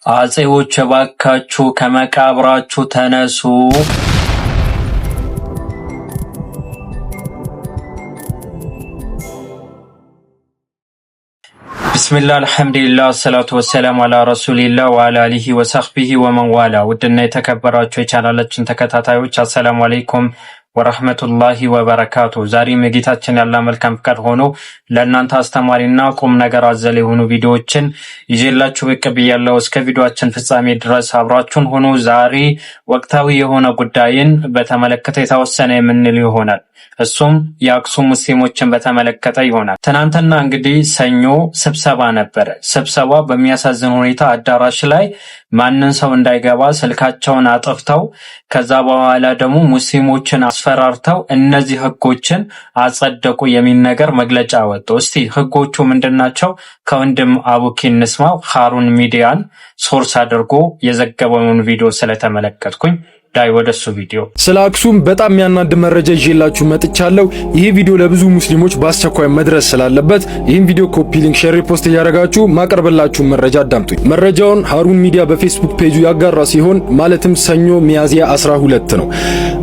አጼዎች እባካችሁ ከመቃብራችሁ ተነሱ። ቢስሚላህ አልሐምዱሊላህ ሰላቱ ወሰላሙ አላ ረሱሊላህ ወአላ አሊሂ ወሰህቢሂ ወመንዋላ። ውድና የተከበራችሁ የቻናላችን ተከታታዮች አሰላሙ አለይኩም ወራህመቱላሂ ወበረካቱ። ዛሬም የጌታችን ያለ መልካም ፍቃድ ሆኖ ለእናንተ አስተማሪና ቁም ነገር አዘል የሆኑ ቪዲዮዎችን ይዤላችሁ ብቅ ብያለሁ። እስከ ቪዲዮአችን ፍጻሜ ድረስ አብራችሁን ሆኖ ዛሬ ወቅታዊ የሆነ ጉዳይን በተመለከተ የተወሰነ የምንል ይሆናል። እሱም የአክሱም ሙስሊሞችን በተመለከተ ይሆናል። ትናንትና እንግዲህ ሰኞ ስብሰባ ነበረ። ስብሰባ በሚያሳዝን ሁኔታ አዳራሽ ላይ ማንን ሰው እንዳይገባ ስልካቸውን አጥፍተው ከዛ በኋላ ደግሞ ሙስሊሞችን አስፈራርተው እነዚህ ህጎችን አጸደቁ የሚል ነገር መግለጫ ወጡ። እስቲ ህጎቹ ምንድናቸው? ከወንድም አቡኪ እንስማው። ሃሩን ሚዲያን ሶርስ አድርጎ የዘገበውን ቪዲዮ ስለተመለከትኩኝ ዳይ ወደሱ ቪዲዮ። ስለ አክሱም በጣም የሚያናድ መረጃ ይዤላችሁ መጥቻለሁ። ይሄ ቪዲዮ ለብዙ ሙስሊሞች በአስቸኳይ መድረስ ስላለበት ይህን ቪዲዮ ኮፒ ሊንክ፣ ሼር፣ ሪፖስት እያደረጋችሁ ማቀርብላችሁ መረጃ አዳምጡኝ። መረጃውን ሃሩን ሚዲያ በፌስቡክ ፔጁ ያጋራ ሲሆን ማለትም ሰኞ ሚያዝያ 12 ነው።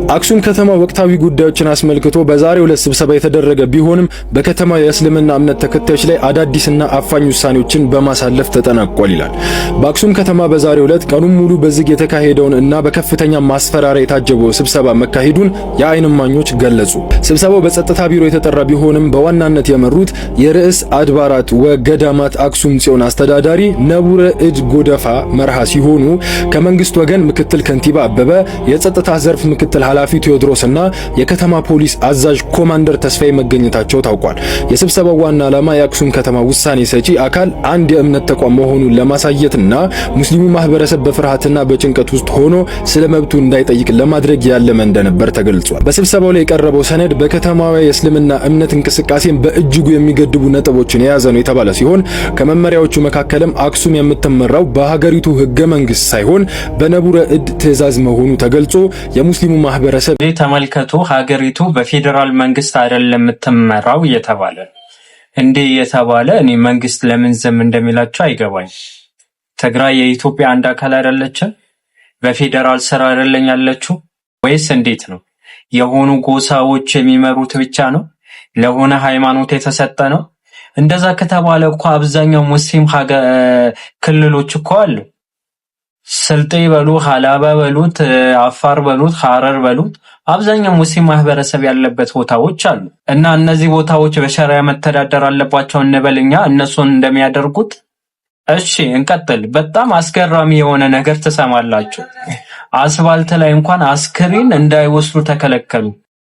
አክሱም ከተማ ወቅታዊ ጉዳዮችን አስመልክቶ በዛሬው ዕለት ስብሰባ የተደረገ ቢሆንም በከተማ የእስልምና እምነት ተከታዮች ላይ አዳዲስና አፋኝ ውሳኔዎችን በማሳለፍ ተጠናቋል ይላል። በአክሱም ከተማ በዛሬው ዕለት ቀኑን ሙሉ በዝግ የተካሄደውን እና በከፍተኛ ማስፈራሪያ የታጀበው ስብሰባ መካሄዱን የዓይን እማኞች ገለጹ። ስብሰባው በጸጥታ ቢሮ የተጠራ ቢሆንም በዋናነት የመሩት የርዕስ አድባራት ወገዳማት አክሱም ጽዮን አስተዳዳሪ ነቡረ እድ ጎደፋ መርሃ ሲሆኑ ከመንግስት ወገን ምክትል ከንቲባ አበበ፣ የጸጥታ ዘርፍ ምክትል ኃላፊ ቴዎድሮስና የከተማ ፖሊስ አዛዥ ኮማንደር ተስፋዬ መገኘታቸው ታውቋል። የስብሰባው ዋና ዓላማ የአክሱም ከተማ ውሳኔ ሰጪ አካል አንድ የእምነት ተቋም መሆኑን ለማሳየትና ሙስሊሙ ማህበረሰብ በፍርሃትና በጭንቀት ውስጥ ሆኖ ስለመብቱ እንዳይጠይቅ ለማድረግ ያለመ እንደነበር ተገልጿል። በስብሰባው ላይ የቀረበው ሰነድ በከተማዋ የእስልምና እምነት እንቅስቃሴን በእጅጉ የሚገድቡ ነጥቦችን የያዘ ነው የተባለ ሲሆን ከመመሪያዎቹ መካከልም አክሱም የምትመራው በሀገሪቱ ህገ መንግስት ሳይሆን በነቡረ እድ ትዕዛዝ መሆኑ ተገልጾ የሙስሊሙ ማህበረሰብ ተመልከቱ፣ ሀገሪቱ በፌዴራል መንግስት አይደለም የምትመራው እየተባለ እንዴ እየተባለ እኔ መንግስት ለምን ዝም እንደሚላቸው አይገባኝ። ትግራይ የኢትዮጵያ አንድ አካል አይደለችም? በፌዴራል ስራ አይደለም ያለችው ወይስ እንዴት ነው? የሆኑ ጎሳዎች የሚመሩት ብቻ ነው? ለሆነ ሃይማኖት የተሰጠ ነው? እንደዛ ከተባለ እኮ አብዛኛው ሙስሊም ክልሎች እኮ አሉ። ስልጤ በሉ፣ ሀላባ በሉት፣ አፋር በሉት፣ ሐረር በሉት፣ አብዛኛው ሙስሊም ማህበረሰብ ያለበት ቦታዎች አሉ። እና እነዚህ ቦታዎች በሸሪዓ መተዳደር አለባቸው እንበልኛ እነሱን እንደሚያደርጉት። እሺ እንቀጥል። በጣም አስገራሚ የሆነ ነገር ትሰማላችሁ። አስፋልት ላይ እንኳን አስክሬን እንዳይወስዱ ተከለከሉ።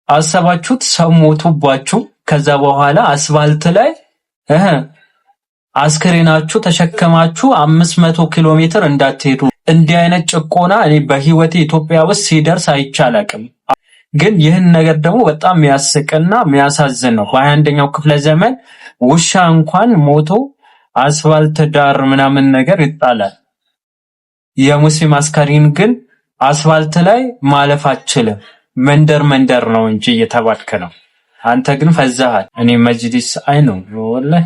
አሰባችሁት? ሰው ሞቱባችሁ፣ ከዛ በኋላ አስፋልት ላይ አስክሬናችሁ ተሸከማችሁ 500 ኪሎ ሜትር እንዳትሄዱ። እንዲህ አይነት ጭቆና እኔ በህይወቴ ኢትዮጵያ ውስጥ ሲደርስ አይቻላቅም። ግን ይህን ነገር ደግሞ በጣም የሚያስቅና የሚያሳዝን ነው። በ21ኛው ክፍለ ዘመን ውሻ እንኳን ሞቶ አስፋልት ዳር ምናምን ነገር ይጣላል። የሙስሊም አስከሬን ግን አስፋልት ላይ ማለፍ አትችልም። መንደር ነው እንጂ እየተባልከ ነው። አንተ ግን ፈዛሃል። እኔ መጅሊስ አይ ነው ወላሂ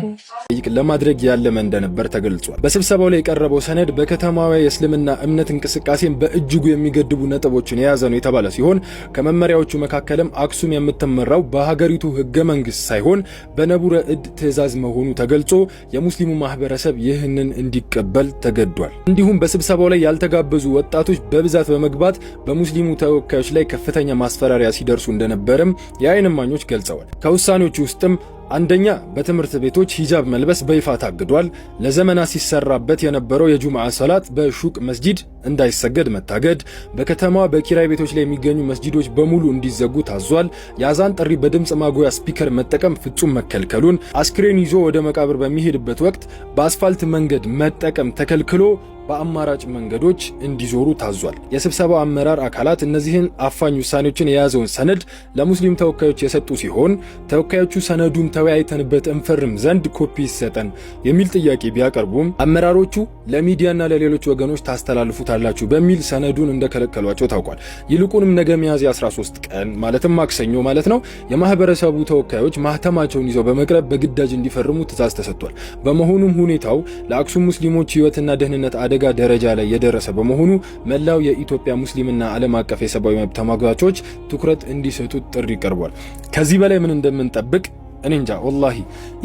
ለማድረግ ያለመ እንደነበር ተገልጿል። በስብሰባው ላይ የቀረበው ሰነድ በከተማዋ የእስልምና እምነት እንቅስቃሴን በእጅጉ የሚገድቡ ነጥቦችን የያዘ ነው የተባለ ሲሆን ከመመሪያዎቹ መካከልም አክሱም የምትመራው በሀገሪቱ ህገ መንግስት ሳይሆን በነቡረ እድ ትዕዛዝ መሆኑ ተገልጾ የሙስሊሙ ማህበረሰብ ይህንን እንዲቀበል ተገዷል። እንዲሁም በስብሰባው ላይ ያልተጋበዙ ወጣቶች በብዛት በመግባት በሙስሊሙ ተወካዮች ላይ ከፍተኛ ማስፈራሪያ ሲደርሱ እንደነበረም የዓይን እማኞች ገልጸዋል። ከውሳኔዎቹ ውስጥም አንደኛ፣ በትምህርት ቤቶች ሂጃብ መልበስ በይፋ ታግዷል። ለዘመናት ሲሰራበት የነበረው የጁምዓ ሶላት በሹቅ መስጂድ እንዳይሰገድ መታገድ። በከተማዋ በኪራይ ቤቶች ላይ የሚገኙ መስጂዶች በሙሉ እንዲዘጉ ታዟል። የአዛን ጥሪ በድምጽ ማጉያ ስፒከር መጠቀም ፍጹም መከልከሉን፣ አስክሬን ይዞ ወደ መቃብር በሚሄድበት ወቅት በአስፋልት መንገድ መጠቀም ተከልክሎ በአማራጭ መንገዶች እንዲዞሩ ታዟል። የስብሰባው አመራር አካላት እነዚህን አፋኝ ውሳኔዎችን የያዘውን ሰነድ ለሙስሊም ተወካዮች የሰጡ ሲሆን ተወካዮቹ ሰነዱን ተወያይተንበት እንፈርም ዘንድ ኮፒ ይሰጠን የሚል ጥያቄ ቢያቀርቡም አመራሮቹ ለሚዲያና ለሌሎች ወገኖች ታስተላልፉታላችሁ በሚል ሰነዱን እንደከለከሏቸው ታውቋል። ይልቁንም ነገ ሚያዝያ 13 ቀን ማለትም ማክሰኞ ማለት ነው የማህበረሰቡ ተወካዮች ማህተማቸውን ይዘው በመቅረብ በግዳጅ እንዲፈርሙ ትዕዛዝ ተሰጥቷል። በመሆኑም ሁኔታው ለአክሱም ሙስሊሞች ህይወትና ደህንነት አደጋ ደረጃ ላይ የደረሰ በመሆኑ መላው የኢትዮጵያ ሙስሊምና ዓለም አቀፍ የሰብአዊ መብት ተሟጋቾች ትኩረት እንዲሰጡት ጥሪ ቀርቧል። ከዚህ በላይ ምን እንደምንጠብቅ እኔ እንጃ ወላሂ።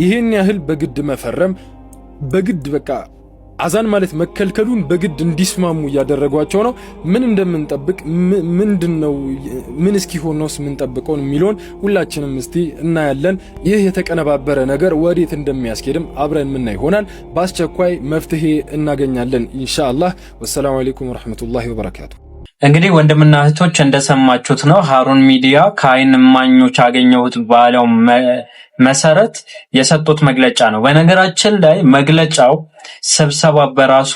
ይሄን ያህል በግድ መፈረም በግድ በቃ አዛን ማለት መከልከሉን በግድ እንዲስማሙ እያደረጓቸው ነው። ምን እንደምንጠብቅ ምንድነው ምን እስኪሆን ነው የምንጠብቀው የሚለውን ሁላችንም እስቲ እናያለን። ይህ የተቀነባበረ ነገር ወዴት እንደሚያስኬድም አብረን ምን ይሆናል። በአስቸኳይ መፍትሄ እናገኛለን ኢንሻአላህ። ወሰላሙ አለይኩም ወራህመቱላሂ ወበረካቱ። እንግዲህ ወንድምና እህቶች እንደሰማችሁት ነው ሃሩን ሚዲያ ከአይን እማኞች አገኘሁት ባለው መሰረት የሰጡት መግለጫ ነው። በነገራችን ላይ መግለጫው ስብሰባ በራሱ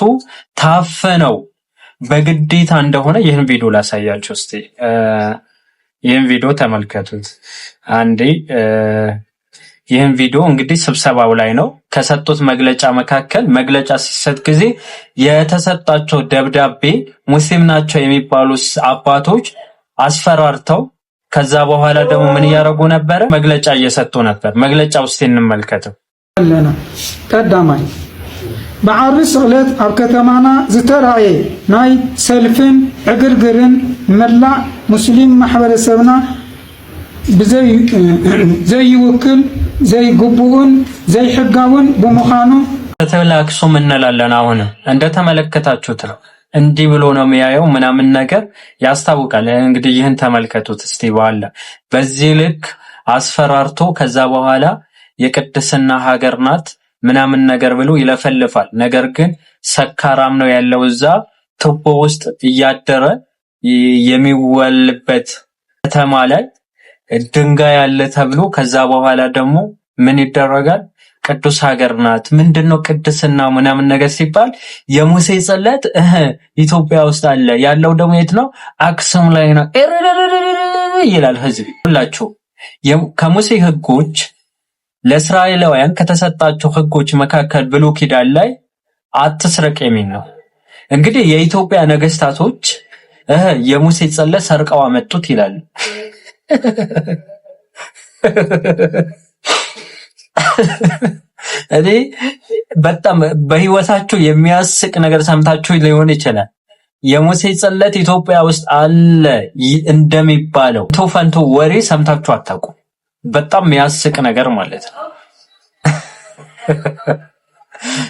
ታፈነው በግዴታ እንደሆነ ይህን ቪዲዮ ላሳያችሁ እስቲ። ይህን ቪዲዮ ተመልከቱት አንዴ። ይህን ቪዲዮ እንግዲህ ስብሰባው ላይ ነው ከሰጡት መግለጫ መካከል መግለጫ ሲሰጥ ጊዜ የተሰጣቸው ደብዳቤ ሙስሊም ናቸው የሚባሉ አባቶች አስፈራርተው ከዛ በኋላ ደግሞ ምን ያረጉ ነበር? መግለጫ እየሰጡ ነበር። መግለጫው ውስጥ እንመልከተው። ለና ቀዳማይ በዓርስ ዕለት ኣብ ከተማና ዝተራየ ናይ ሰልፍን ዕግርግርን መላእ ሙስሊም ማሕበረሰብና ዘይውክል ዘይግቡን ዘይሕጋውን በመኻኑ ተተላክሶም እንላለን። አሁን እንደተመለከታችሁት ነው እንዲህ ብሎ ነው የሚያየው ምናምን ነገር ያስታውቃል። እንግዲህ ይህን ተመልከቱት እስቲ። በኋላ በዚህ ልክ አስፈራርቶ ከዛ በኋላ የቅድስና ሀገር ናት ምናምን ነገር ብሎ ይለፈልፋል። ነገር ግን ሰካራም ነው ያለው እዛ ቱቦ ውስጥ እያደረ የሚወልበት ከተማ ላይ ድንጋይ ያለ ተብሎ ከዛ በኋላ ደግሞ ምን ይደረጋል? ቅዱስ ሀገር ናት ምንድነው ቅድስና ምናምን ነገር ሲባል የሙሴ ጽላት ኢትዮጵያ ውስጥ አለ ያለው ደግሞ የት ነው? አክሱም ላይ ነው ይላል ህዝብ ሁላችሁ። ከሙሴ ህጎች ለእስራኤላውያን ከተሰጣቸው ህጎች መካከል ብሉይ ኪዳን ላይ አትስረቅ የሚል ነው። እንግዲህ የኢትዮጵያ ነገስታቶች የሙሴ ጽላት ሰርቀው አመጡት ይላል። እኔ በጣም በህይወታችሁ የሚያስቅ ነገር ሰምታችሁ ሊሆን ይችላል። የሙሴ ጽላት ኢትዮጵያ ውስጥ አለ እንደሚባለው ቶፈንቶ ወሬ ሰምታችሁ አታውቁ። በጣም የሚያስቅ ነገር ማለት ነው።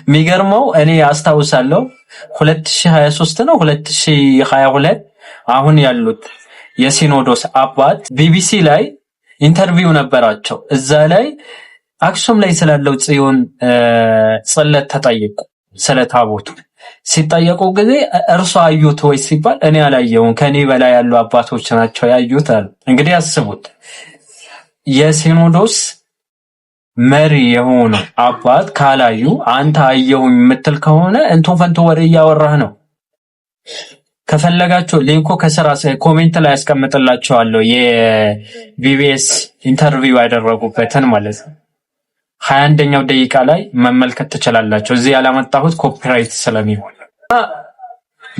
የሚገርመው እኔ አስታውሳለሁ 2023 ነው 2022 አሁን ያሉት የሲኖዶስ አባት ቢቢሲ ላይ ኢንተርቪው ነበራቸው። እዛ ላይ አክሱም ላይ ስላለው ጽዮን ጽላት ተጠየቁ። ስለ ታቦቱ ሲጠየቁ ጊዜ እርሱ አዩት ወይ ሲባል እኔ አላየሁም ከኔ በላይ ያሉ አባቶች ናቸው ያዩት አሉ። እንግዲህ አስቡት የሲኖዶስ መሪ የሆኑ አባት ካላዩ አንተ አየሁኝ የምትል ከሆነ እንትን ፈንቶ ወሬ እያወራህ ነው። ከፈለጋችሁ ሊንኩ ከስራ ኮሜንት ላይ ያስቀምጥላችኋለሁ የቢቢኤስ ኢንተርቪው ያደረጉበትን ማለት ነው። 21ኛው ደቂቃ ላይ መመልከት ትችላላችሁ። እዚህ ያላመጣሁት ኮፒራይት ስለሚሆን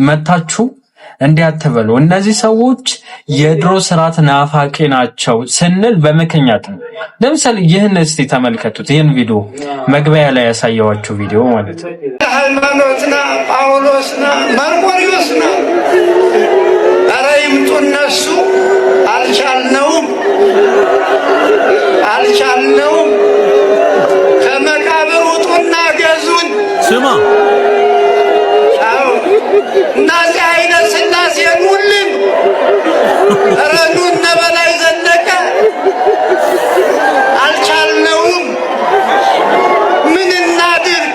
መታችሁ እንዲያትበሉ። እነዚህ ሰዎች የድሮ ስርዓት ናፋቂ ናቸው ስንል በምክንያት ነው። ለምሳሌ ይህን እስቲ ተመልከቱት። ይህን ቪዲዮ መግቢያ ላይ ያሳየዋችሁ ቪዲዮ ማለት ነው። ሃይማኖትና ጳውሎስና መርቆሪዎስና ኧረ ይምጡ እነሱ። አልቻልነውም ከመቃብር ውጡና ገዙን። ስማ እናዚህ አይነት ስላሴ ኑልን። ኧረ ኑ እነ በላይ ዘለቀ። አልቻልነውም። ምን እናድርግ?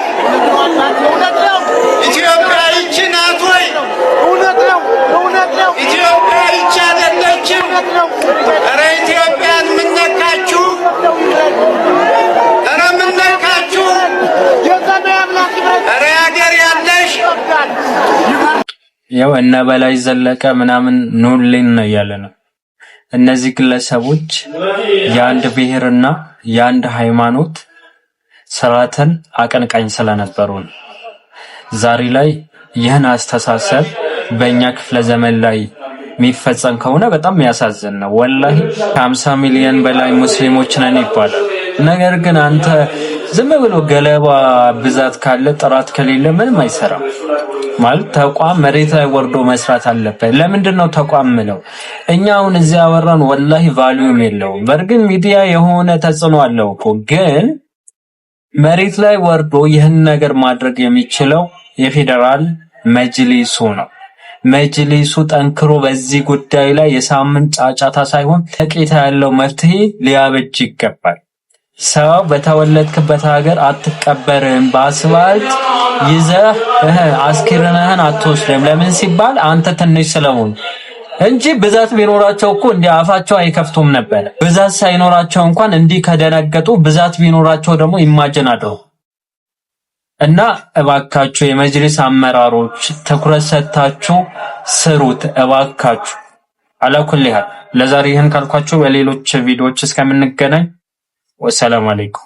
ኢትዮጵያ ይህች ናት ወይ? ኢትዮጵያ ይህች አይደለችም። ኧረ ኢትዮጵያን ምን ነካችሁ? ኧረ ምን ነካችሁ? ኧረ ሀገር ያለሽ ያው እነ በላይ ዘለቀ ምናምን ኑልን ነው ያለ ነው። እነዚህ ግለሰቦች የአንድ ብሔርና የአንድ ሃይማኖት ስርዓትን አቀንቃኝ ስለነበሩ ነው። ዛሬ ላይ ይህን አስተሳሰብ በእኛ ክፍለ ዘመን ላይ የሚፈጸም ከሆነ በጣም ያሳዝን ነው። ወላሂ ከ50 ሚሊዮን በላይ ሙስሊሞች ነን ይባላል። ነገር ግን አንተ ዝም ብሎ ገለባ ብዛት ካለ ጥራት ከሌለ ምንም አይሰራም። ማለት ተቋም መሬት ላይ ወርዶ መስራት አለበት። ለምንድን ነው ተቋም ምለው? እኛ አሁን እዚህ ያወራን ወላሂ ቫልዩም የለውም። በርግጥ ሚዲያ የሆነ ተጽዕኖ አለው እኮ፣ ግን መሬት ላይ ወርዶ ይህን ነገር ማድረግ የሚችለው የፌዴራል መጅሊሱ ነው። መጅሊሱ ጠንክሮ በዚህ ጉዳይ ላይ የሳምንት ጫጫታ ሳይሆን ተቄታ ያለው መፍትሄ ሊያበጅ ይገባል። ሰው በተወለድክበት ሀገር አትቀበርም፣ በአስፋልት ይዘህ አስክሬንህን አትወስድም። ለምን ሲባል አንተ ትንሽ ስለሆን እንጂ ብዛት ቢኖራቸው እኮ እንዲህ አፋቸው አይከፍቱም ነበር። ብዛት ሳይኖራቸው እንኳን እንዲህ ከደነገጡ ብዛት ቢኖራቸው ደግሞ ኢማጅን አድርጉ። እና እባካችሁ የመጅሊስ አመራሮች ትኩረት ሰጥታችሁ ስሩት እባካችሁ። አላኩል ይሃል ለዛሬ ይህን ካልኳችሁ በሌሎች ቪዲዮዎች እስከምንገናኝ ወሰላም አለይኩም።